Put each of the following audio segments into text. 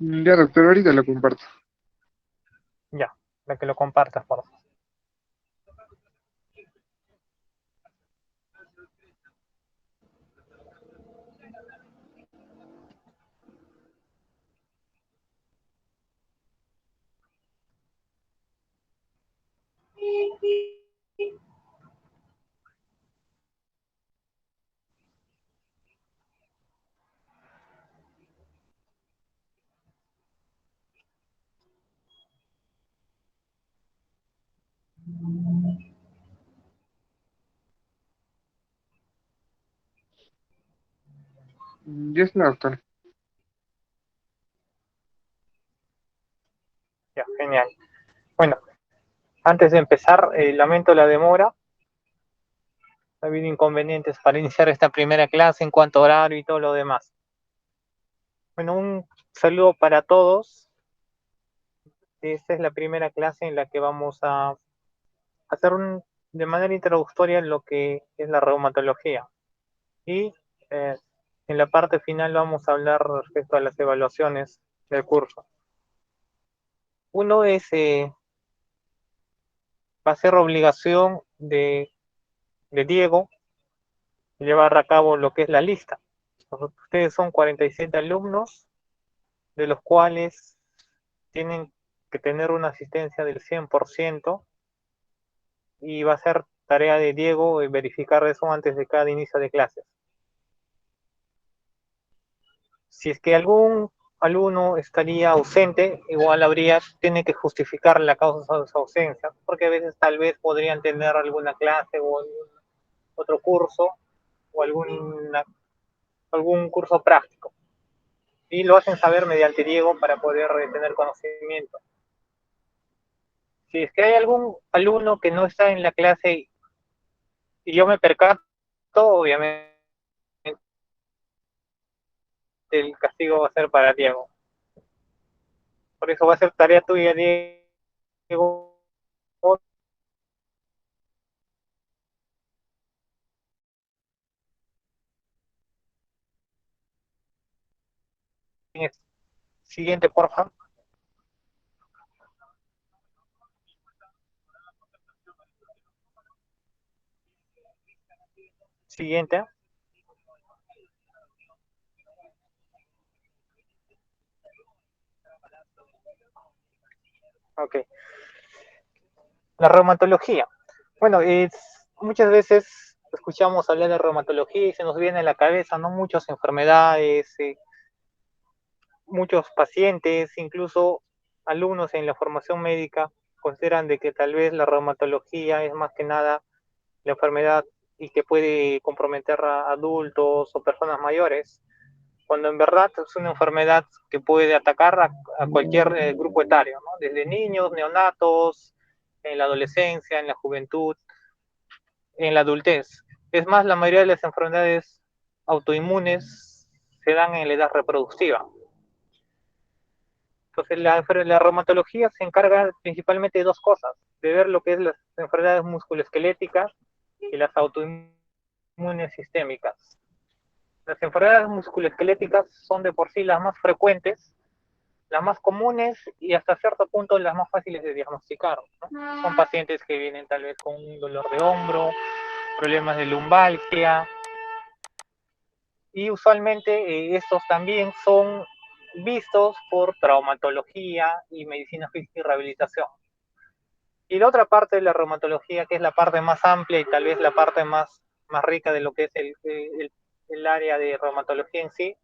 Ya, doctor, ahorita lo comparto. Ya, para que lo compartas, por favor. Ya está, doctor. Ya, genial. Bueno, antes de empezar, lamento la demora. Ha habido inconvenientes para iniciar esta primera clase en cuanto a horario y todo lo demás. Bueno, un saludo para todos. Esta es la primera clase en la que vamos a hacer de manera introductoria lo que es la reumatología. Y eh, en la parte final vamos a hablar respecto a las evaluaciones del curso. Uno es, va a ser obligación de Diego llevar a cabo lo que es la lista. Ustedes son 47 alumnos, de los cuales tienen que tener una asistencia del 100% y va a ser tarea de Diego verificar eso antes de cada inicio de clases. Si es que algún alumno estaría ausente, igual tiene que justificar la causa de su ausencia, porque a veces tal vez podrían tener alguna clase o algún otro curso o algún curso práctico. Y lo hacen saber mediante Diego para poder tener conocimiento. Si es que hay algún alumno que no está en la clase y yo me percato, obviamente el castigo va a ser para Diego. Por eso va a ser tarea tuya, Diego, siguiente, por favor. Siguiente. Ok. La reumatología. Bueno, muchas veces escuchamos hablar de reumatología y se nos viene a la cabeza, ¿no? Muchas enfermedades, muchos pacientes, incluso alumnos en la formación médica, consideran de que tal vez la reumatología es más que nada la enfermedad y que puede comprometer a adultos o personas mayores, cuando en verdad es una enfermedad que puede atacar a cualquier grupo etario, ¿no? Desde niños, neonatos, en la adolescencia, en la juventud, en la adultez. Es más, la mayoría de las enfermedades autoinmunes se dan en la edad reproductiva. Entonces, la reumatología se encarga principalmente de dos cosas, de ver lo que es las enfermedades musculoesqueléticas y las autoinmunes sistémicas. Las enfermedades musculoesqueléticas son de por sí las más frecuentes, las más comunes y hasta cierto punto las más fáciles de diagnosticar, ¿no? Son pacientes que vienen tal vez con un dolor de hombro, problemas de lumbalgia, y usualmente estos también son vistos por traumatología y medicina física y rehabilitación. Y la otra parte de la reumatología, que es la parte más amplia y tal vez la parte más rica de lo que es el área de reumatología en sí,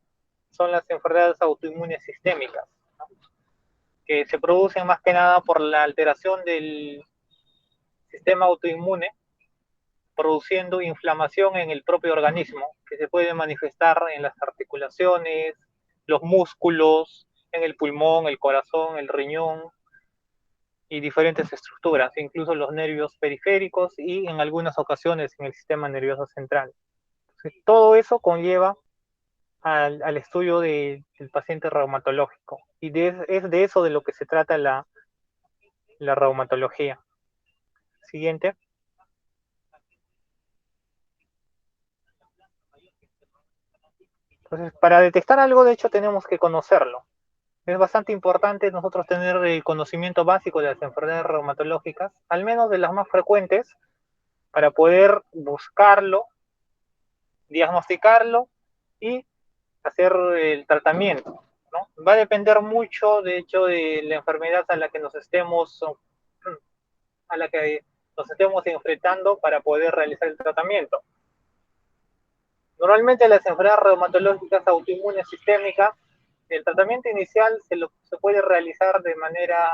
son las enfermedades autoinmunes sistémicas, ¿no? Que se producen más que nada por la alteración del sistema autoinmune, produciendo inflamación en el propio organismo, que se puede manifestar en las articulaciones, los músculos, en el pulmón, el corazón, el riñón y diferentes estructuras, incluso los nervios periféricos y en algunas ocasiones en el sistema nervioso central. Entonces, todo eso conlleva al estudio del paciente reumatológico y es de eso de lo que se trata la reumatología. Siguiente. Entonces, para detectar algo, de hecho, tenemos que conocerlo. es bastante importante nosotros tener el conocimiento básico de las enfermedades reumatológicas, al menos de las más frecuentes, para poder buscarlo, diagnosticarlo y hacer el tratamiento, ¿no? Va a depender mucho, de hecho, de la enfermedad a la que nos estemos enfrentando para poder realizar el tratamiento. Normalmente las enfermedades reumatológicas autoinmunes sistémicas, el tratamiento inicial se puede realizar de manera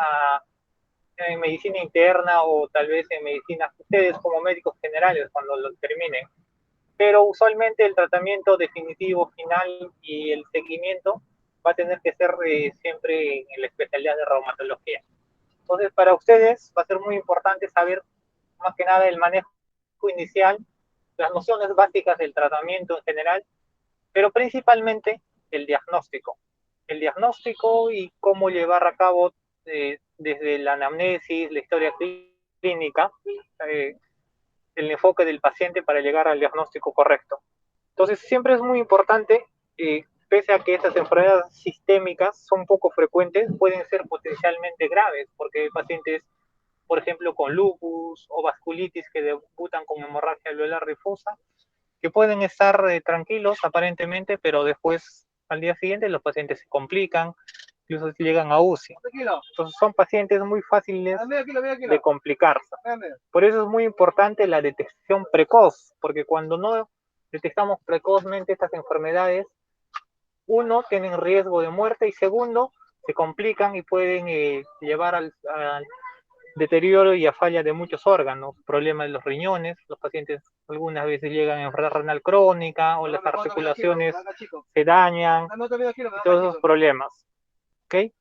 en medicina interna o tal vez en medicina, ustedes como médicos generales cuando lo terminen, pero usualmente el tratamiento definitivo final y el seguimiento va a tener que ser siempre en la especialidad de reumatología. Entonces, para ustedes va a ser muy importante saber más que nada el manejo inicial, las nociones básicas del tratamiento en general, pero principalmente el diagnóstico. El diagnóstico y cómo llevar a cabo desde la anamnesis, la historia clínica, eh, el enfoque del paciente para llegar al diagnóstico correcto. Entonces, siempre es muy importante, pese a que estas enfermedades sistémicas son poco frecuentes, pueden ser potencialmente graves, porque hay pacientes, por ejemplo, con lupus o vasculitis que debutan con hemorragia alveolar difusa, que pueden estar tranquilos aparentemente, pero después, al día siguiente, los pacientes se complican, incluso llegan a UCI. Entonces, son pacientes muy fáciles de complicarse. Por eso es muy importante la detección precoz, porque cuando no detectamos precozmente estas enfermedades, uno, tienen riesgo de muerte y segundo, se complican y pueden llevar al deterioro y a falla de muchos órganos, problemas de los riñones, los pacientes algunas veces llegan a enfermedad renal crónica o las articulaciones se dañan, y todos esos problemas. ¿Ok?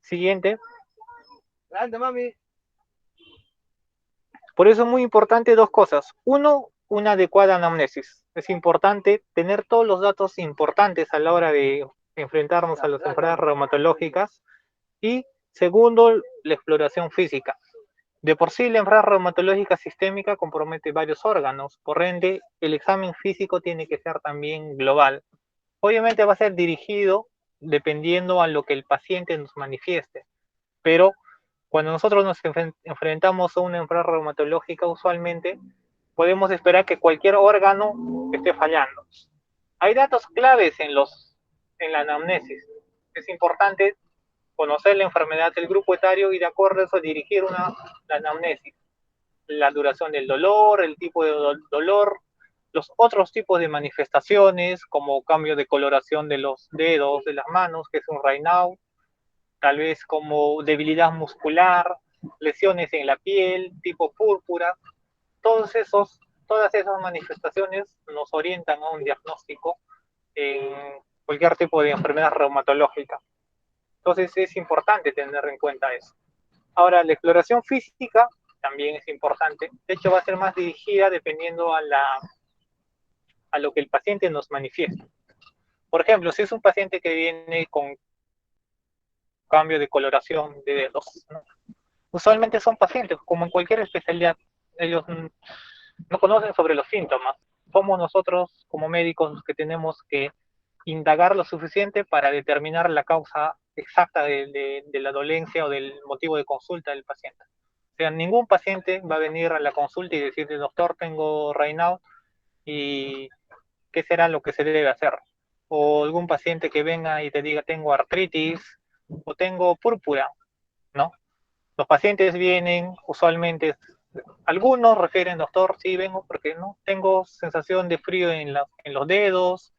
Siguiente. Por eso es muy importante dos cosas. Uno, una adecuada anamnesis. Es importante tener todos los datos importantes a la hora de enfrentarnos a las enfermedades reumatológicas. Y segundo, la exploración física. De por sí, la enfermedad reumatológica sistémica compromete varios órganos, por ende, el examen físico tiene que ser también global. Obviamente va a ser dirigido dependiendo a lo que el paciente nos manifieste, pero cuando nosotros nos enfrentamos a una enfermedad reumatológica, usualmente podemos esperar que cualquier órgano esté fallando. Hay datos claves en la anamnesis. Es importante conocer la enfermedad del grupo etario y de acuerdo a eso dirigir la anamnesis. La duración del dolor, el tipo de dolor, los otros tipos de manifestaciones como cambio de coloración de los dedos, de las manos, que es un Raynaud, tal vez como debilidad muscular, lesiones en la piel, tipo púrpura, todas esas manifestaciones nos orientan a un diagnóstico en cualquier tipo de enfermedad reumatológica. Entonces es importante tener en cuenta eso. Ahora, la exploración física también es importante. De hecho, va a ser más dirigida dependiendo a lo que el paciente nos manifieste. Por ejemplo, si es un paciente que viene con cambio de coloración de dedos, ¿no? Usualmente son pacientes, como en cualquier especialidad, ellos no conocen sobre los síntomas. Somos nosotros como médicos que tenemos que indagar lo suficiente para determinar la causa exacta de la dolencia o del motivo de consulta del paciente. O sea, ningún paciente va a venir a la consulta y decirle, doctor, tengo Raynaud y qué será lo que se debe hacer. O algún paciente que venga y te diga, tengo artritis o tengo púrpura, ¿no? Los pacientes vienen usualmente, algunos refieren, doctor, sí vengo porque no tengo sensación de frío en los dedos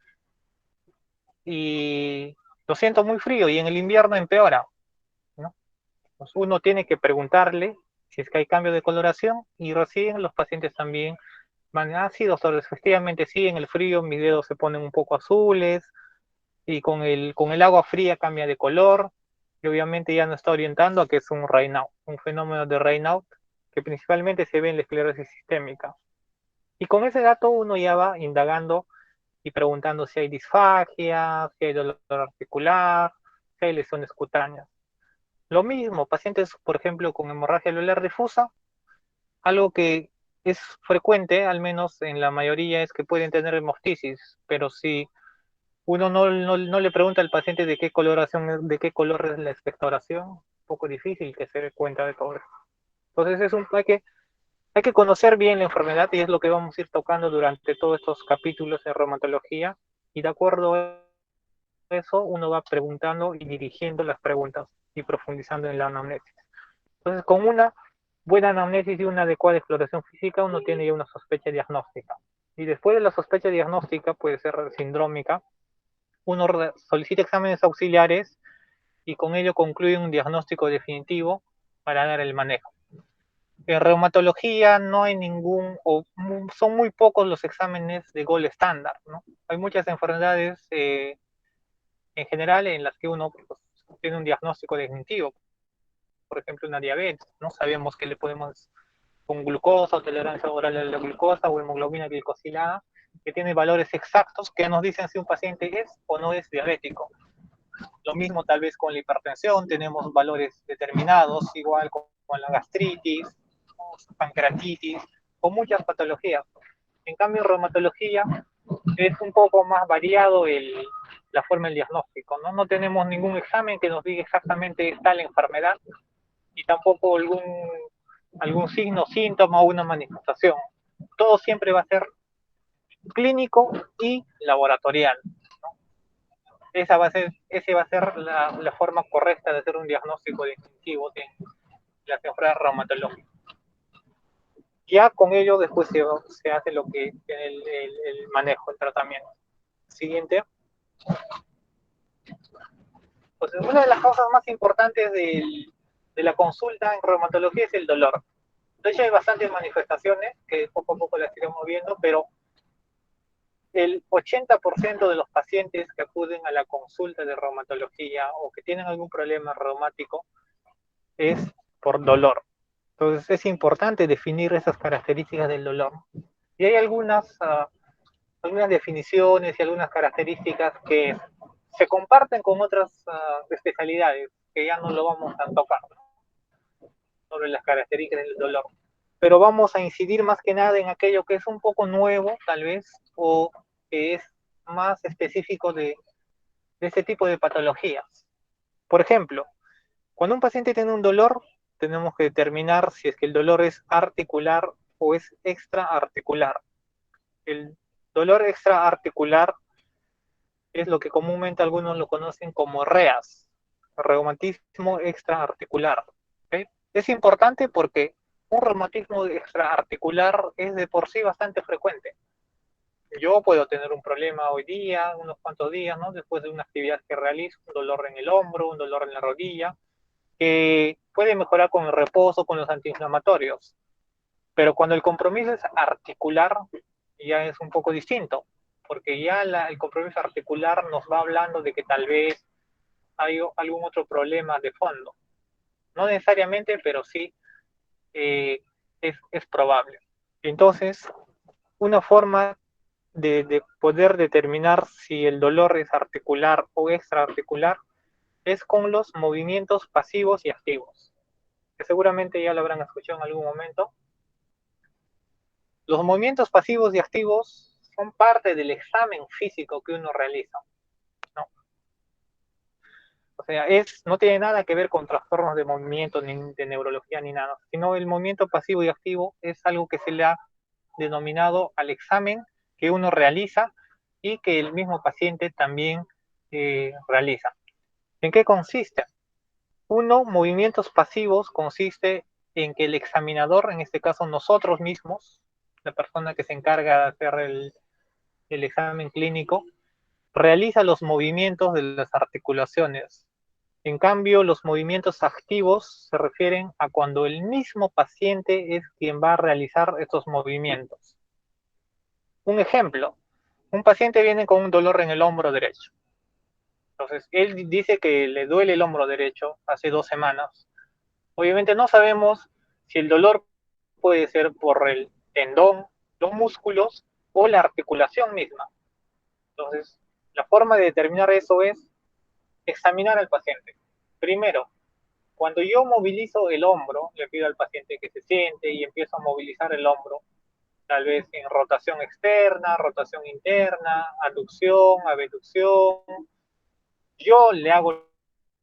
y lo siento muy frío y en el invierno empeora, ¿no? Pues uno tiene que preguntarle si es que hay cambio de coloración y recién los pacientes también van, ah, sí, doctor, efectivamente sí, en el frío mis dedos se ponen un poco azules y con el agua fría cambia de color y obviamente ya no está orientando a que es un Raynaud, un fenómeno de Raynaud que principalmente se ve en la esclerosis sistémica. Y con ese dato uno ya va indagando y preguntando si hay disfagia, si hay dolor articular, si hay lesiones cutáneas. Lo mismo, pacientes, por ejemplo, con hemorragia alveolar difusa, algo que es frecuente, al menos en la mayoría, es que pueden tener hemoptisis, pero si Uno no le pregunta al paciente de qué color es la expectoración, un poco difícil que se dé cuenta de todo eso. Entonces hay que conocer bien la enfermedad y es lo que vamos a ir tocando durante todos estos capítulos de reumatología y de acuerdo a eso uno va preguntando y dirigiendo las preguntas y profundizando en la anamnesis. Entonces con una buena anamnesis y una adecuada exploración física uno tiene ya una sospecha diagnóstica. Y después de la sospecha diagnóstica, puede ser sindrómica, uno solicita exámenes auxiliares y con ello concluye un diagnóstico definitivo para dar el manejo. En reumatología no hay son muy pocos los exámenes de gol estándar, ¿no? Hay muchas enfermedades en general en las que uno pues, tiene un diagnóstico definitivo, por ejemplo una diabetes, ¿no? Sabemos que le podemos con glucosa o tolerancia oral a la glucosa o hemoglobina glicosilada, que tiene valores exactos que nos dicen si un paciente es o no es diabético. Lo mismo tal vez con la hipertensión, tenemos valores determinados, igual con la gastritis, pancreatitis, con muchas patologías. En cambio, en reumatología es un poco más variado la forma del diagnóstico, ¿no? No tenemos ningún examen que nos diga exactamente está la enfermedad y tampoco algún signo, síntoma o una manifestación. Todo siempre va a ser clínico y laboratorial. Ese va a ser la forma correcta de hacer un diagnóstico definitivo de las enfermedades reumatológicas. Ya con ello después se hace lo que el manejo, el tratamiento. Siguiente. Pues una de las causas más importantes de la consulta en reumatología es el dolor. De hecho hay bastantes manifestaciones que poco a poco las iremos viendo, pero el 80% de los pacientes que acuden a la consulta de reumatología o que tienen algún problema reumático es por dolor. Entonces es importante definir esas características del dolor. Y hay algunas definiciones y algunas características que se comparten con otras especialidades, que ya no lo vamos a tocar, ¿no? Sobre las características del dolor. Pero vamos a incidir más que nada en aquello que es un poco nuevo, tal vez, o que es más específico de ese tipo de patologías. Por ejemplo, cuando un paciente tiene un dolor, tenemos que determinar si es que el dolor es articular o es extraarticular. El dolor extraarticular es lo que comúnmente algunos lo conocen como REAS, reumatismo extraarticular. ¿Okay? Es importante porque un reumatismo extraarticular es de por sí bastante frecuente. Yo puedo tener un problema hoy día, unos cuantos días, ¿no? Después de una actividad que realizo, un dolor en el hombro, un dolor en la rodilla, que puede mejorar con el reposo, con los antiinflamatorios. Pero cuando el compromiso es articular, ya es un poco distinto, porque ya el compromiso articular nos va hablando de que tal vez hay algún otro problema de fondo. No necesariamente, pero sí es probable. Entonces, una forma de poder determinar si el dolor es articular o extraarticular es con los movimientos pasivos y activos, que seguramente ya lo habrán escuchado en algún momento. Los movimientos pasivos y activos son parte del examen físico que uno realiza, ¿no? O sea, no tiene nada que ver con trastornos de movimiento, ni de neurología, ni nada, sino el movimiento pasivo y activo es algo que se le ha denominado al examen que uno realiza y que el mismo paciente también realiza. ¿En qué consiste? Uno, movimientos pasivos consiste en que el examinador, en este caso nosotros mismos, la persona que se encarga de hacer el examen clínico, realiza los movimientos de las articulaciones. En cambio, los movimientos activos se refieren a cuando el mismo paciente es quien va a realizar estos movimientos. Un ejemplo, un paciente viene con un dolor en el hombro derecho. Entonces, él dice que le duele el hombro derecho hace 2 semanas. Obviamente no sabemos si el dolor puede ser por el tendón, los músculos o la articulación misma. Entonces, la forma de determinar eso es examinar al paciente. Primero, cuando yo movilizo el hombro, le pido al paciente que se siente y empiezo a movilizar el hombro, tal vez en rotación externa, rotación interna, aducción, abducción. Yo le hago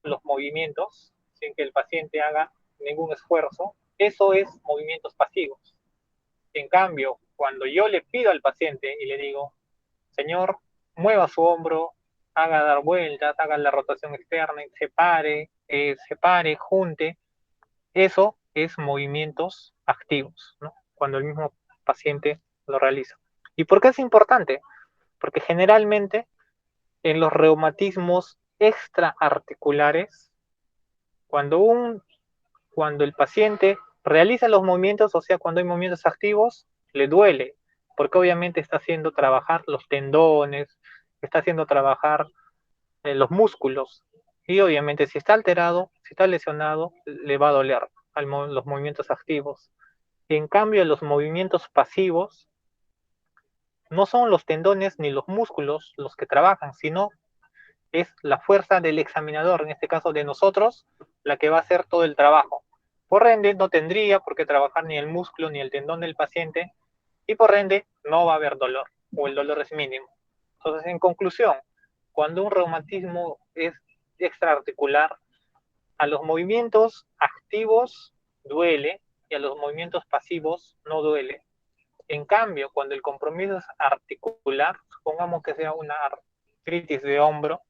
los movimientos sin que el paciente haga ningún esfuerzo. Eso es movimientos pasivos. En cambio, cuando yo le pido al paciente y le digo, señor, mueva su hombro, haga dar vueltas, haga la rotación externa, separe, junte, eso es movimientos activos, ¿no? Cuando el mismo paciente lo realiza. ¿Y por qué es importante? Porque generalmente en los reumatismos extraarticulares, cuando, cuando el paciente realiza los movimientos, o sea, cuando hay movimientos activos, le duele, porque obviamente está haciendo trabajar los tendones, está haciendo trabajar los músculos, y obviamente si está alterado, si está lesionado, le va a doler los movimientos activos. En cambio, los movimientos pasivos no son los tendones ni los músculos los que trabajan, sino es la fuerza del examinador, en este caso de nosotros, la que va a hacer todo el trabajo. Por ende, no tendría por qué trabajar ni el músculo ni el tendón del paciente y por ende no va a haber dolor o el dolor es mínimo. Entonces, en conclusión, cuando un reumatismo es extraarticular, a los movimientos activos duele y a los movimientos pasivos no duele. En cambio, cuando el compromiso es articular, supongamos que sea una artritis de hombro,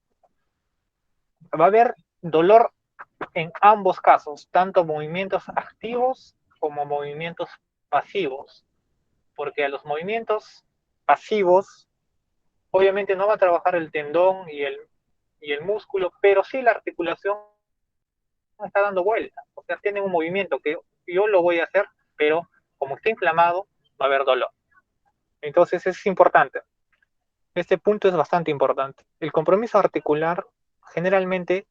va a haber dolor en ambos casos, tanto movimientos activos como movimientos pasivos, porque a los movimientos pasivos obviamente no va a trabajar el tendón y el músculo, pero sí la articulación está dando vuelta, o sea, tiene un movimiento que yo lo voy a hacer, pero como está inflamado, va a haber dolor. Entonces es importante. Este punto es bastante importante. El compromiso articular generalmente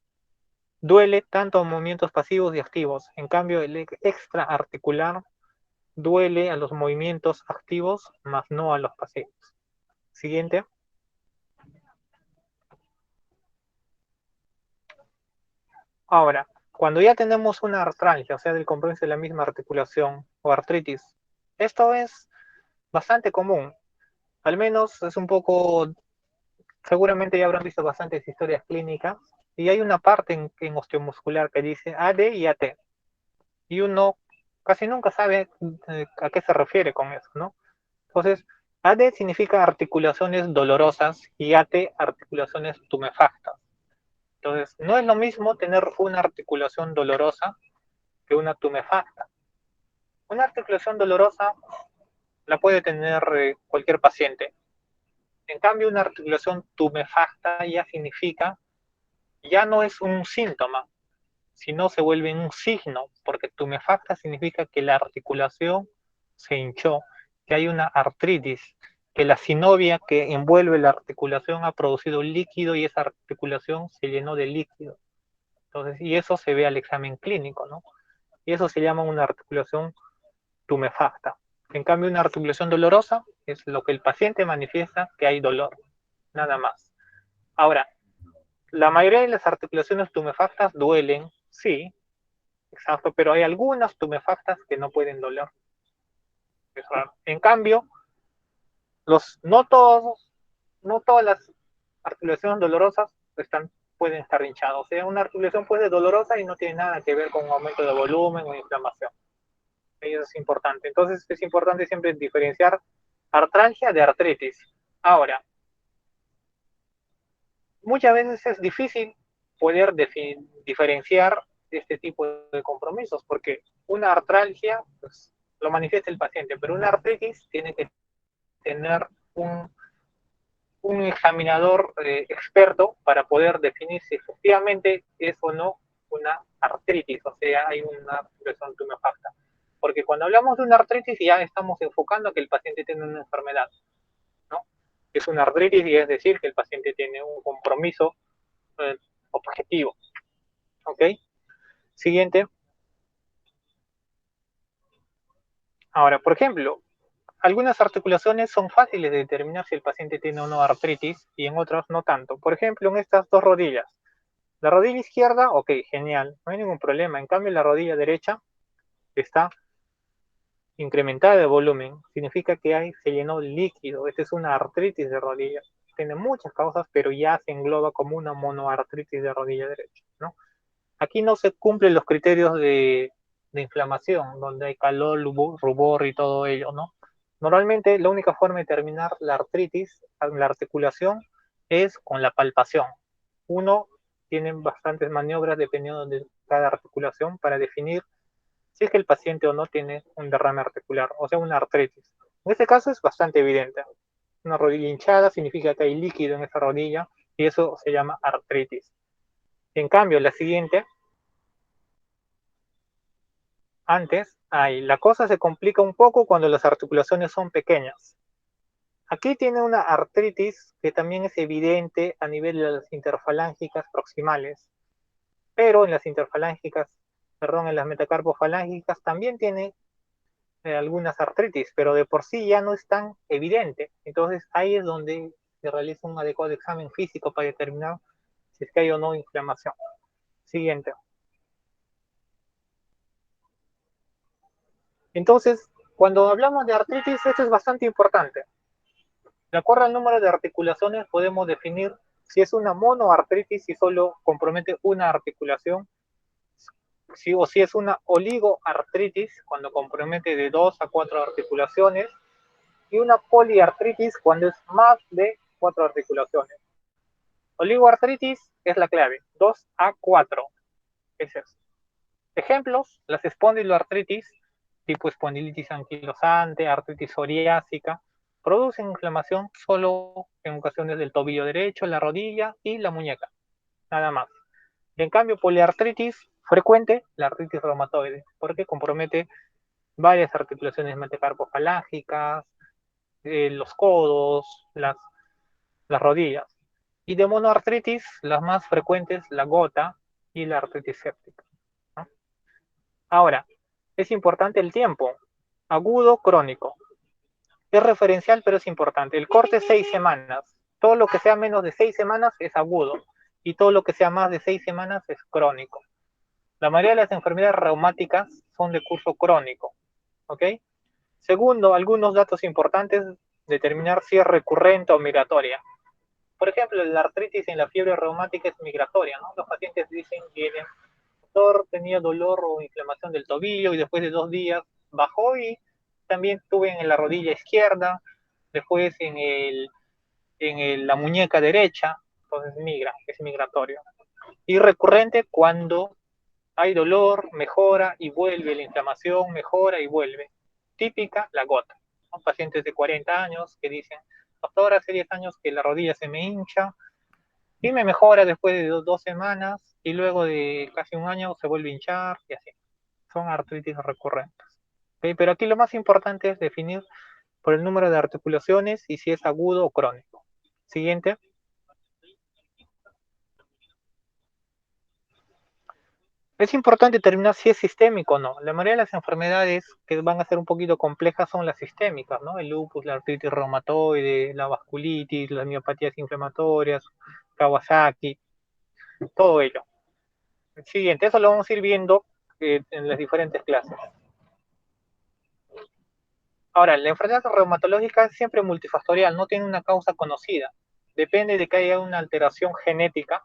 duele tanto a movimientos pasivos y activos. En cambio, el extraarticular duele a los movimientos activos, más no a los pasivos. Siguiente. Ahora, cuando ya tenemos una artralgia, o sea, del compromiso de la misma articulación o artritis, esto es bastante común. Al menos es un poco, seguramente ya habrán visto bastantes historias clínicas, y hay una parte en osteomuscular que dice AD y AT, y uno casi nunca sabe a qué se refiere con eso, ¿no? Entonces, AD significa articulaciones dolorosas y AT articulaciones tumefactas. Entonces, no es lo mismo tener una articulación dolorosa que una tumefacta. Una articulación dolorosa la puede tener cualquier paciente. En cambio, una articulación tumefacta ya significa, ya no es un síntoma, sino se vuelve un signo, porque tumefacta significa que la articulación se hinchó, que hay una artritis, que la sinovia que envuelve la articulación ha producido líquido y esa articulación se llenó de líquido. Entonces, y eso se ve al examen clínico, ¿no? Y eso se llama una articulación tumefacta. En cambio, una articulación dolorosa es lo que el paciente manifiesta que hay dolor, nada más. Ahora, la mayoría de las articulaciones tumefactas duelen, sí, exacto, pero hay algunas tumefactas que no pueden doler. Es raro. En cambio, no todas las articulaciones dolorosas pueden estar hinchadas. O sea, una articulación puede ser dolorosa y no tiene nada que ver con un aumento de volumen o inflamación. Eso es importante. Entonces, es importante siempre diferenciar artralgia de artritis. Ahora, muchas veces es difícil poder diferenciar este tipo de compromisos, porque una artralgia pues, lo manifiesta el paciente, pero una artritis tiene que tener un examinador experto para poder definir si efectivamente es o no una artritis, o sea, hay una lesión tumefacta. Porque cuando hablamos de una artritis ya estamos enfocando a que el paciente tiene una enfermedad, ¿no? Es una artritis y es decir que el paciente tiene un compromiso objetivo. ¿Ok? Siguiente. Ahora, por ejemplo, algunas articulaciones son fáciles de determinar si el paciente tiene o no artritis y en otras no tanto. Por ejemplo, en estas dos rodillas. La rodilla izquierda, ok, genial, no hay ningún problema. En cambio, la rodilla derecha está incrementada de volumen, significa que se llenó líquido. Esta es una artritis de rodilla. Tiene muchas causas, pero ya se engloba como una monoartritis de rodilla derecha, ¿no? Aquí no se cumplen los criterios de inflamación, donde hay calor, rubor y todo ello, ¿no? Normalmente la única forma de terminar la artritis, la articulación, es con la palpación. Uno tiene bastantes maniobras dependiendo de cada articulación para definir si es que el paciente o no tiene un derrame articular, o sea, una artritis. En este caso es bastante evidente. Una rodilla hinchada significa que hay líquido en esa rodilla y eso se llama artritis. En cambio, la siguiente, la cosa se complica un poco cuando las articulaciones son pequeñas. Aquí tiene una artritis que también es evidente a nivel de las interfalángicas proximales, pero en las interfalángicas, perdón, en las metacarpofalángicas también tiene algunas artritis, pero de por sí ya no es tan evidente. Entonces ahí es donde se realiza un adecuado examen físico para determinar si es que hay o no inflamación. Siguiente. Entonces, cuando hablamos de artritis, esto es bastante importante. De acuerdo al número de articulaciones, podemos definir si es una monoartritis, si solo compromete una articulación, o si es una oligoartritis, cuando compromete de 2 a 4 articulaciones, y una poliartritis, cuando es más de 4 articulaciones. Oligoartritis es la clave, 2 a 4. Es eso. Ejemplos, las espondiloartritis, tipo espondilitis anquilosante, artritis psoriásica, producen inflamación solo en ocasiones del tobillo derecho, la rodilla y la muñeca, nada más. En cambio, poliartritis frecuente, la artritis reumatoide, porque compromete varias articulaciones metacarpofalángicas, los codos, las rodillas. Y de monoartritis, las más frecuentes, la gota y la artritis séptica, ¿no? Ahora, es importante el tiempo, agudo, crónico. Es referencial, pero es importante. El corte es 6 semanas. Todo lo que sea menos de 6 semanas es agudo y todo lo que sea más de 6 semanas es crónico. La mayoría de las enfermedades reumáticas son de curso crónico, ¿ok? Segundo, algunos datos importantes, determinar si es recurrente o migratoria. Por ejemplo, la artritis en la fiebre reumática es migratoria, ¿no? Los pacientes dicen que el doctor tenía dolor o inflamación del tobillo y después de 2 días bajó y también tuve en la rodilla izquierda, después la muñeca derecha, entonces es migratorio. Y recurrente cuando hay dolor, mejora y vuelve, la inflamación mejora y vuelve. Típica, la gota. Son pacientes de 40 años que dicen, doctor, hace 10 años que la rodilla se me hincha y me mejora después de 2 semanas y luego de casi un año se vuelve a hinchar y así. Son artritis recurrentes. ¿Okay? Pero aquí lo más importante es definir por el número de articulaciones y si es agudo o crónico. Siguiente. Es importante determinar si es sistémico o no. La mayoría de las enfermedades que van a ser un poquito complejas son las sistémicas, ¿no? El lupus, la artritis reumatoide, la vasculitis, las miopatías inflamatorias, Kawasaki, todo ello. Siguiente, eso lo vamos a ir viendo en las diferentes clases. Ahora, la enfermedad reumatológica es siempre multifactorial, no tiene una causa conocida. Depende de que haya una alteración genética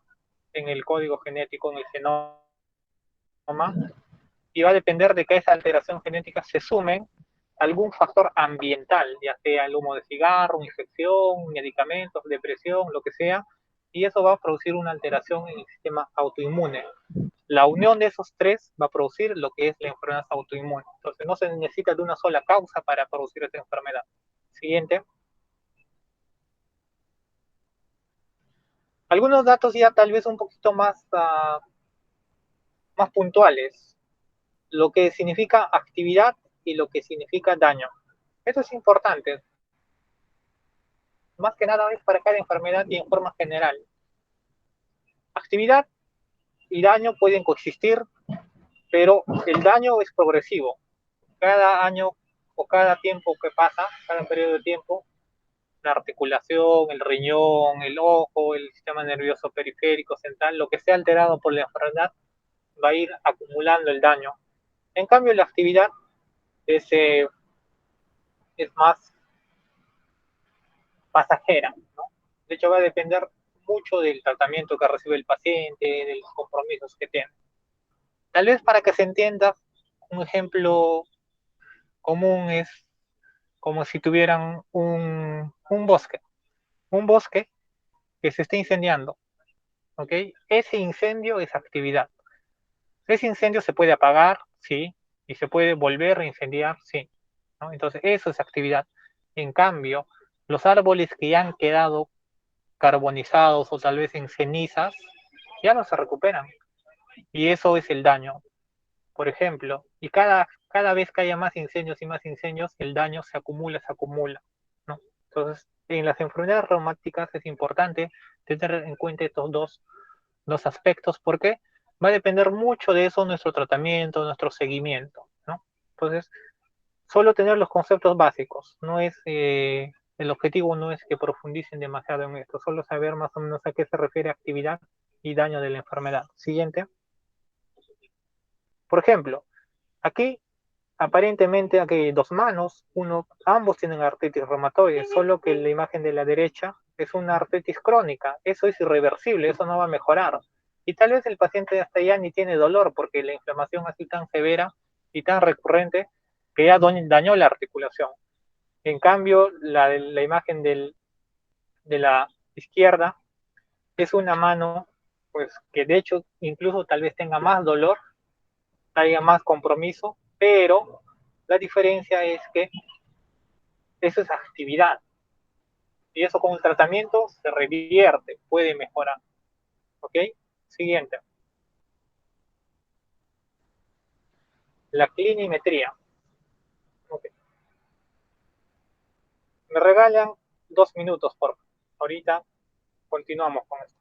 en el código genético, en el genoma, y va a depender de que esa alteración genética se sumen algún factor ambiental, ya sea el humo de cigarro, infección, medicamentos, depresión, lo que sea, y eso va a producir una alteración en el sistema autoinmune. La unión de esos tres va a producir lo que es la enfermedad autoinmune. Entonces no se necesita de una sola causa para producir esta enfermedad. Siguiente. Algunos datos ya tal vez un poquito más puntuales. Lo que significa actividad y lo que significa daño. Eso es importante. Más que nada es para cada enfermedad y en forma general. Actividad y daño pueden coexistir, pero el daño es progresivo. Cada año o cada tiempo que pasa, cada periodo de tiempo, la articulación, el riñón, el ojo, el sistema nervioso periférico, central, lo que sea alterado por la enfermedad, va a ir acumulando el daño. En cambio, la actividad es es más pasajera, ¿no? De hecho, va a depender mucho del tratamiento que recibe el paciente, de los compromisos que tiene. Tal vez para que se entienda, un ejemplo común es como si tuvieran un bosque que se está incendiando, ¿ok? Ese incendio es actividad. Ese incendio se puede apagar, sí, y se puede volver a incendiar, sí, ¿no? Entonces, eso es actividad. En cambio, los árboles que ya han quedado carbonizados o tal vez en cenizas, ya no se recuperan. Y eso es el daño, por ejemplo. Y cada vez que haya más incendios y más incendios, el daño se acumula, ¿no? Entonces, en las enfermedades reumáticas es importante tener en cuenta estos dos aspectos, porque va a depender mucho de eso nuestro tratamiento, nuestro seguimiento, ¿no? Entonces, solo tener los conceptos básicos, no es, el objetivo no es que profundicen demasiado en esto, solo saber más o menos a qué se refiere actividad y daño de la enfermedad. Siguiente. Por ejemplo, aquí aparentemente aquí hay dos manos, ambos tienen artritis reumatoide, solo que la imagen de la derecha es una artritis crónica, eso es irreversible, eso no va a mejorar. Y tal vez el paciente hasta ya ni tiene dolor porque la inflamación así tan severa y tan recurrente que ya dañó la articulación. En cambio, la imagen de la izquierda es una mano, pues que de hecho incluso tal vez tenga más dolor, haya más compromiso, pero la diferencia es que eso es actividad. Y eso con el tratamiento se revierte, puede mejorar. ¿Ok? Siguiente. La clinimetría. Okay. Me regalan 2 minutos, por favor. Ahorita continuamos con esto.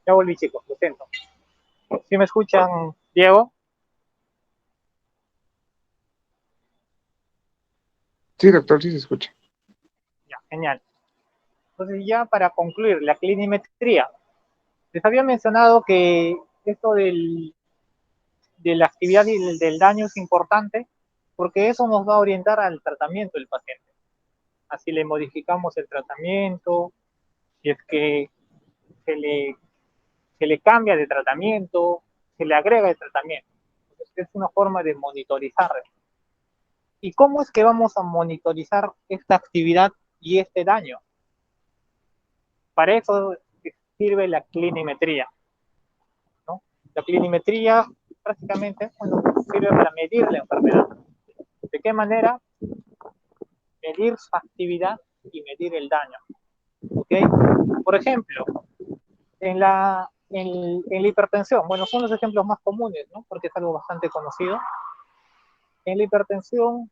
Ya volví, chicos, lo siento. ¿Sí me escuchan, Diego? Sí, doctor, sí se escucha. Ya, genial. Entonces ya para concluir, la clinimetría. Les había mencionado que esto de la actividad y del daño es importante porque eso nos va a orientar al tratamiento del paciente. Así le modificamos el tratamiento, si es que se le, se le cambia de tratamiento, se le agrega el tratamiento. Entonces, es una forma de monitorizar. ¿Y cómo es que vamos a monitorizar esta actividad y este daño? Para eso sirve la clinimetría, ¿no? La clinimetría prácticamente, bueno, sirve para medir la enfermedad. ¿De qué manera? Medir su actividad y medir el daño. ¿Ok? Por ejemplo, en la hipertensión, bueno, son los ejemplos más comunes, ¿no? Porque es algo bastante conocido. En la hipertensión,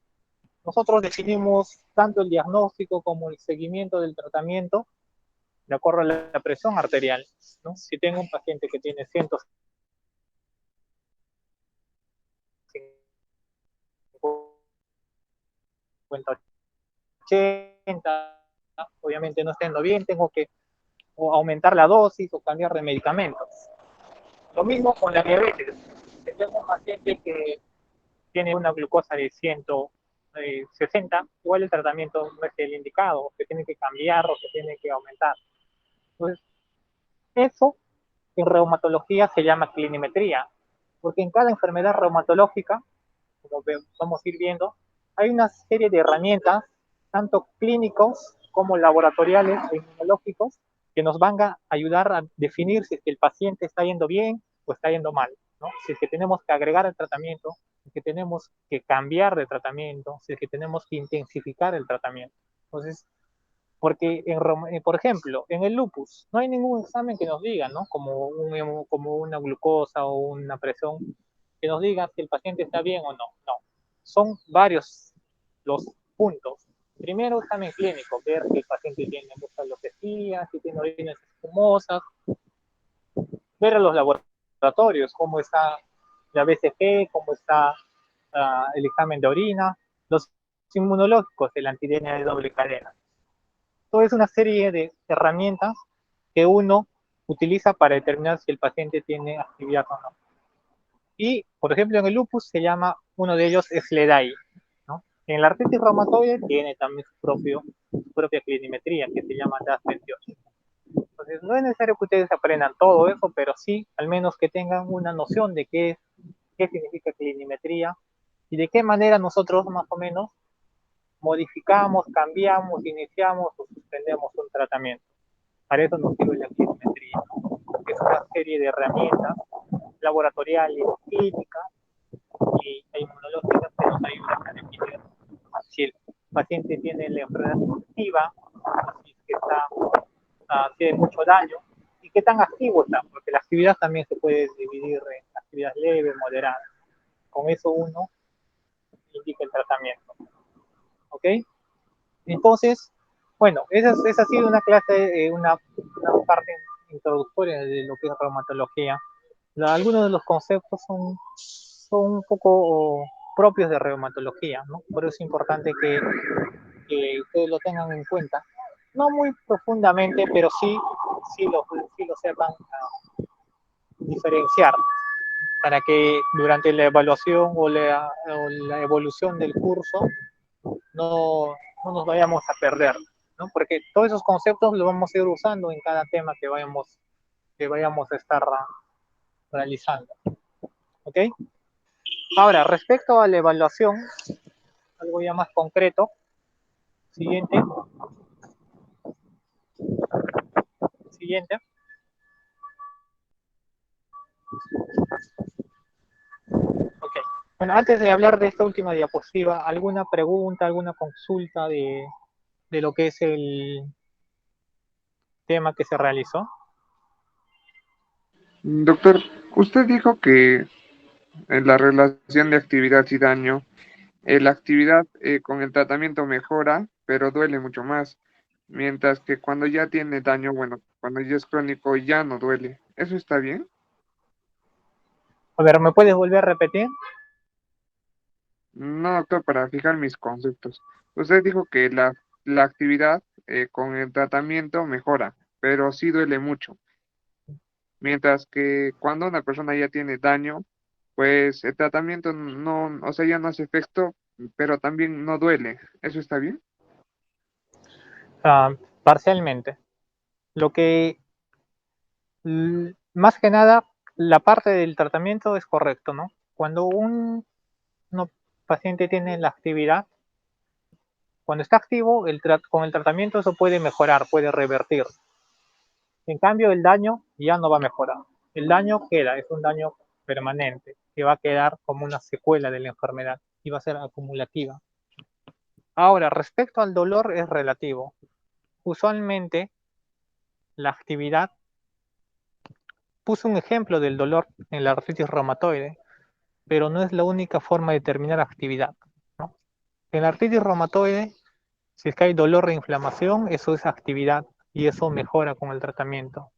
nosotros definimos tanto el diagnóstico como el seguimiento del tratamiento de acuerdo a la presión arterial, ¿no? Si tengo un paciente que tiene 150, 80, obviamente no estando bien, tengo que o aumentar la dosis o cambiar de medicamentos. Lo mismo con la diabetes. Si tengo un paciente que tiene una glucosa de 160, igual el tratamiento no es el indicado, se tiene que cambiar o se tiene que aumentar. Entonces, eso en reumatología se llama clinimetría, porque en cada enfermedad reumatológica, como vamos a ir viendo, hay una serie de herramientas, tanto clínicos como laboratoriales e inmunológicos, que nos van a ayudar a definir si es que el paciente está yendo bien o está yendo mal, ¿no? Si es que tenemos que agregar el tratamiento, si es que tenemos que cambiar de tratamiento, si es que tenemos que intensificar el tratamiento. Entonces, porque, por ejemplo, en el lupus no hay ningún examen que nos diga, ¿no? Como una glucosa o una presión, que nos diga si el paciente está bien o no. No. Son varios los puntos. Primero, examen clínico, ver si el paciente tiene mucha alopecia, si tiene orinas espumosas, ver a los laboratorios, cómo está la BCG, cómo está el examen de orina, los inmunológicos, el antidenia de doble cadena. Todo es una serie de herramientas que uno utiliza para determinar si el paciente tiene actividad o no. Y, por ejemplo, en el lupus se llama, uno de ellos es SLEDAI, ¿no? En la artritis reumatoide tiene también su propia clinimetría, que se llama DAS28. Entonces, no es necesario que ustedes aprendan todo eso, pero sí, al menos que tengan una noción de qué significa clinimetría y de qué manera nosotros, más o menos, modificamos, cambiamos, iniciamos o suspendemos un tratamiento. Para eso nos sirve la clinimetría, ¿no? Porque es una serie de herramientas laboratoriales, clínicas e inmunológicas que nos ayudan a definir si el paciente tiene la enfermedad activa o si es que tiene mucho daño y qué tan activo está, porque la actividad también se puede dividir en actividad leve, moderada. Con eso uno indica el tratamiento. ¿Ok? Entonces, bueno, esa ha sido una clase, una parte introductoria de lo que es reumatología. Algunos de los conceptos son un poco propios de reumatología, ¿no? Por eso es importante que ustedes lo tengan en cuenta. No muy profundamente, pero sí lo sepan diferenciar para que durante la evaluación o la evolución del curso no nos vayamos a perder, ¿no? Porque todos esos conceptos los vamos a ir usando en cada tema que vayamos a estar realizando. ¿Ok? Ahora, respecto a la evaluación, algo ya más concreto, siguiente, siguiente. Ok. Bueno, antes de hablar de esta última diapositiva, ¿alguna pregunta, alguna consulta de lo que es el tema que se realizó? Doctor, usted dijo que en la relación de actividad y daño, la actividad con el tratamiento mejora, pero duele mucho más, mientras que cuando ya tiene daño, bueno, cuando ya es crónico ya no duele. ¿Eso está bien? A ver, ¿me puedes volver a repetir? No, doctor, para fijar mis conceptos. Usted dijo que la actividad con el tratamiento mejora, pero sí duele mucho. Mientras que cuando una persona ya tiene daño, pues el tratamiento no, o sea, ya no hace efecto, pero también no duele. ¿Eso está bien? Ah, parcialmente. Lo que, más que nada, la parte del tratamiento es correcto, ¿no? Cuando un paciente tiene la actividad, cuando está activo, con el tratamiento eso puede mejorar, puede revertir. En cambio, el daño ya no va a mejorar. El daño queda, es un daño permanente, que va a quedar como una secuela de la enfermedad y va a ser acumulativa. Ahora, respecto al dolor es relativo. Usualmente, la actividad, puse un ejemplo del dolor en la artritis reumatoide, pero no es la única forma de determinar actividad, ¿no? En la artritis reumatoide, si es que hay dolor e inflamación, eso es actividad y eso mejora con el tratamiento.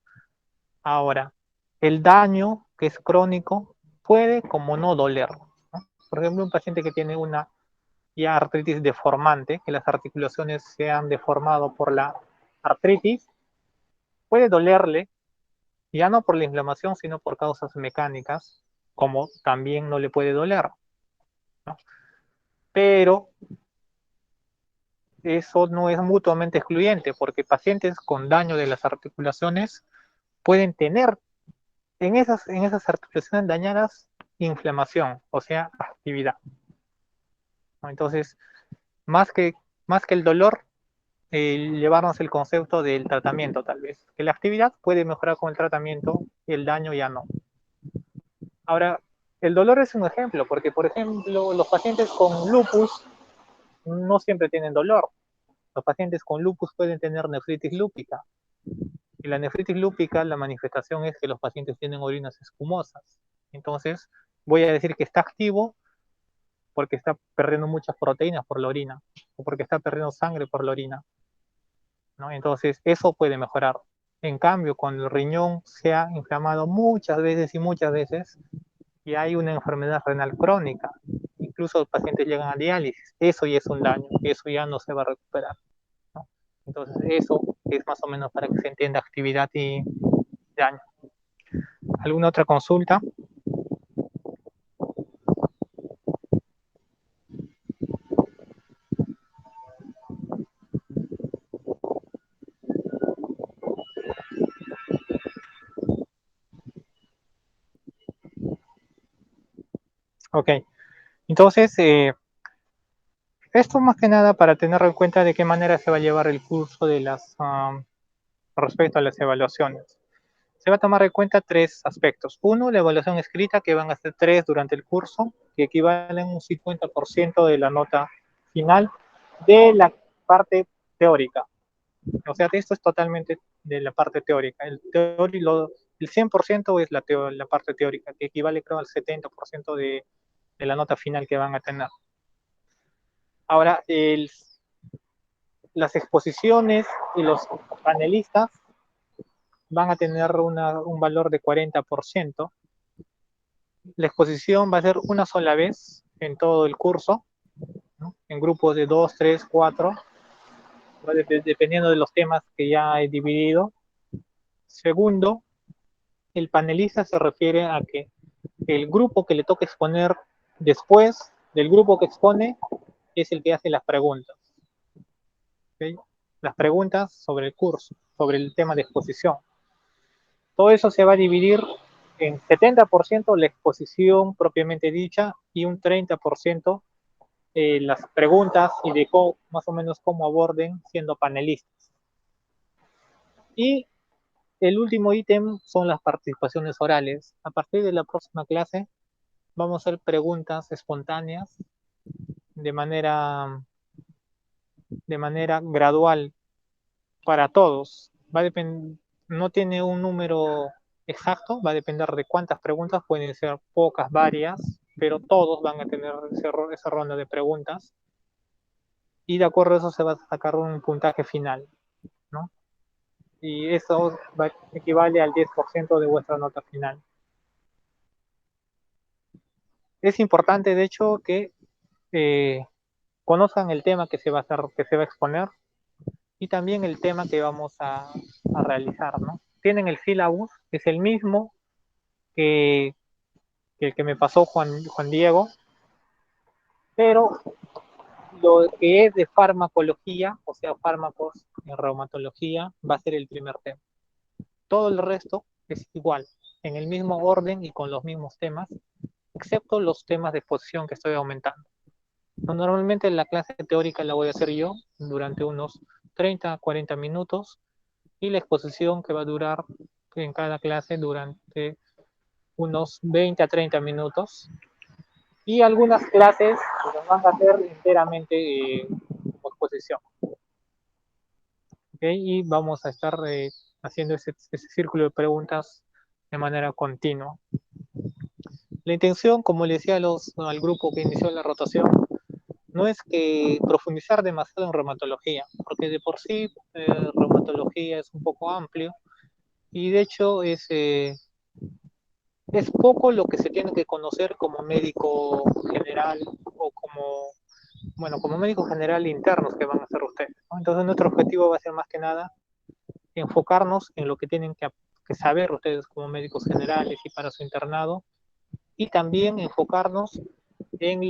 Ahora, el daño que es crónico puede como no doler, ¿no? Por ejemplo, un paciente que tiene una ya artritis deformante, que las articulaciones se han deformado por la artritis, puede dolerle, ya no por la inflamación, sino por causas mecánicas, como también no le puede doler, ¿no? Pero eso no es mutuamente excluyente, porque pacientes con daño de las articulaciones pueden tener en esas articulaciones dañadas inflamación, o sea, actividad, ¿no? Entonces, más que, más que el dolor, llevarnos el concepto del tratamiento, tal vez. Que la actividad puede mejorar con el tratamiento y el daño ya no. Ahora, el dolor es un ejemplo, porque, por ejemplo, los pacientes con lupus no siempre tienen dolor. Los pacientes con lupus pueden tener nefritis lúpica. Y la nefritis lúpica, la manifestación es que los pacientes tienen orinas escumosas. Entonces, voy a decir que está activo porque está perdiendo muchas proteínas por la orina o porque está perdiendo sangre por la orina, ¿no? Entonces, eso puede mejorar. En cambio, cuando el riñón se ha inflamado muchas veces y hay una enfermedad renal crónica, incluso los pacientes llegan a diálisis, eso ya es un daño, eso ya no se va a recuperar, ¿no? Entonces, eso es más o menos para que se entienda actividad y daño. ¿Alguna otra consulta? Ok, entonces, esto más que nada para tener en cuenta de qué manera se va a llevar el curso de las respecto a las evaluaciones. Se va a tomar en cuenta tres aspectos. Uno, la evaluación escrita, que van a ser tres durante el curso, que equivalen a un 50% de la nota final de la parte teórica. O sea, esto es totalmente de la parte teórica. El 100% es la parte teórica, que equivale creo al 70% de la nota final que van a tener. Ahora, las exposiciones y los panelistas van a tener un valor de 40%. La exposición va a ser una sola vez en todo el curso, ¿no? En grupos de 2, 3, 4, dependiendo de los temas que ya he dividido. Segundo, el panelista se refiere a que el grupo que le toca exponer después del grupo que expone es el que hace las preguntas, ¿okay? Las preguntas sobre el curso, sobre el tema de exposición. Todo eso se va a dividir en 70% la exposición propiamente dicha y un 30% las preguntas y de más o menos cómo aborden siendo panelistas. Y el último ítem son las participaciones orales. A partir de la próxima clase vamos a hacer preguntas espontáneas de manera, de manera gradual para todos. No tiene un número exacto, va a depender de cuántas preguntas, pueden ser pocas, varias, pero todos van a tener esa ronda de preguntas y de acuerdo a eso se va a sacar un puntaje final, ¿no? Y eso equivale al 10% de vuestra nota final. Es importante, de hecho, que conozcan el tema que se va a exponer y también el tema que vamos a realizar, ¿no? Tienen el sílabus, es el mismo que, el que me pasó Juan Diego, pero lo que es de farmacología, o sea, fármacos en reumatología, va a ser el primer tema. Todo el resto es igual, en el mismo orden y con los mismos temas, excepto los temas de exposición que estoy aumentando. Normalmente la clase teórica la voy a hacer yo durante unos 30 a 40 minutos y la exposición que va a durar en cada clase durante unos 20 a 30 minutos. Y algunas clases las van a hacer enteramente como exposición. ¿Okay? Y vamos a estar haciendo ese círculo de preguntas de manera continua. La intención, como le decía al grupo que inició la rotación, no es que profundizar demasiado en reumatología, porque de por sí reumatología es un poco amplio y de hecho es poco lo que se tiene que conocer como médico general o como médico general internos que van a hacer ustedes, ¿no? Entonces nuestro objetivo va a ser más que nada enfocarnos en lo que tienen que saber ustedes como médicos generales y para su internado, y también enfocarnos en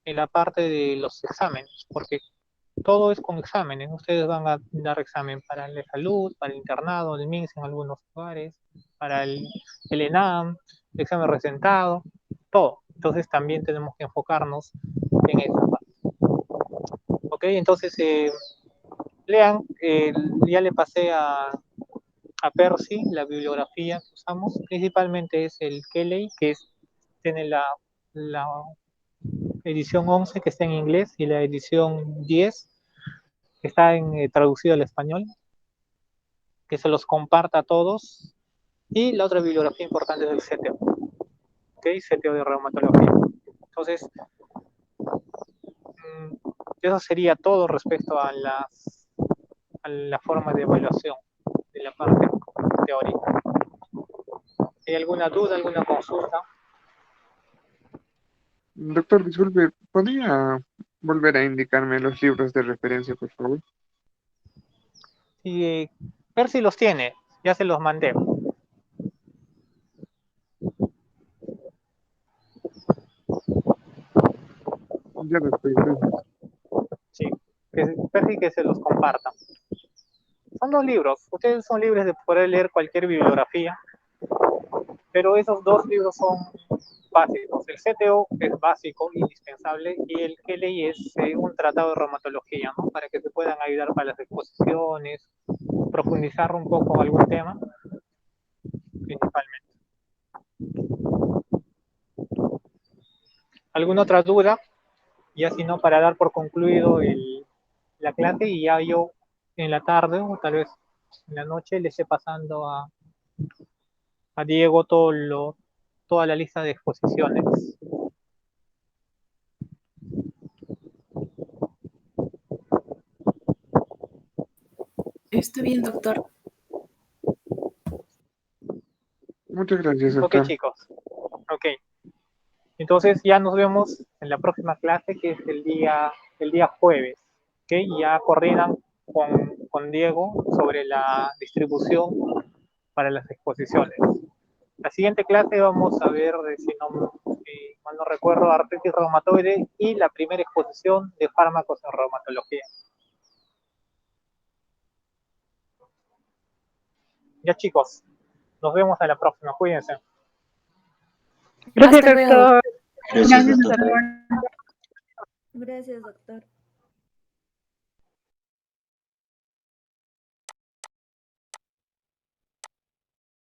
en la parte de los exámenes, porque todo es con exámenes. Ustedes van a dar examen para la salud, para el internado, el MINS en algunos lugares, para el ENAM, el examen recentado, todo. Entonces también tenemos que enfocarnos en esa parte. Ok, entonces lean, ya le pasé a Percy la bibliografía que usamos, principalmente es el Kelly, tiene la edición 11 que está en inglés y la edición 10 que está traducido al español, que se los comparta a todos. Y la otra bibliografía importante es el CTO, ¿okay? CTO de reumatología. Entonces, eso sería todo respecto a la forma de evaluación de la parte teórica. ¿Hay alguna duda, alguna consulta? Doctor, disculpe, ¿podría volver a indicarme los libros de referencia, por favor? Y ver si los tiene, ya se los mandé. Ya después, gracias. Sí, ver que se los compartan. Son dos libros, ustedes son libres de poder leer cualquier bibliografía, pero esos dos libros son básicos. El CTO es básico, indispensable, y el KLI es un tratado de reumatología, ¿no? Para que se puedan ayudar para las exposiciones, profundizar un poco en algún tema, principalmente. ¿Alguna otra duda? Ya si no, para dar por concluido la clase y ya yo en la tarde o tal vez en la noche le esté pasando a Diego toda la lista de exposiciones. Está bien, doctor. Muchas gracias, Ok, doctor. chicos. Ok. Entonces ya nos vemos en la próxima clase, que es el día jueves. ¿Ok? Ya coordinan con Diego sobre la distribución para las exposiciones. La siguiente clase vamos a ver, si mal no recuerdo, artritis reumatoide y la primera exposición de fármacos en reumatología. Ya, chicos, nos vemos en la próxima. Cuídense. Gracias, Hasta luego. doctor. Gracias, doctor. Doctor. Gracias, doctor.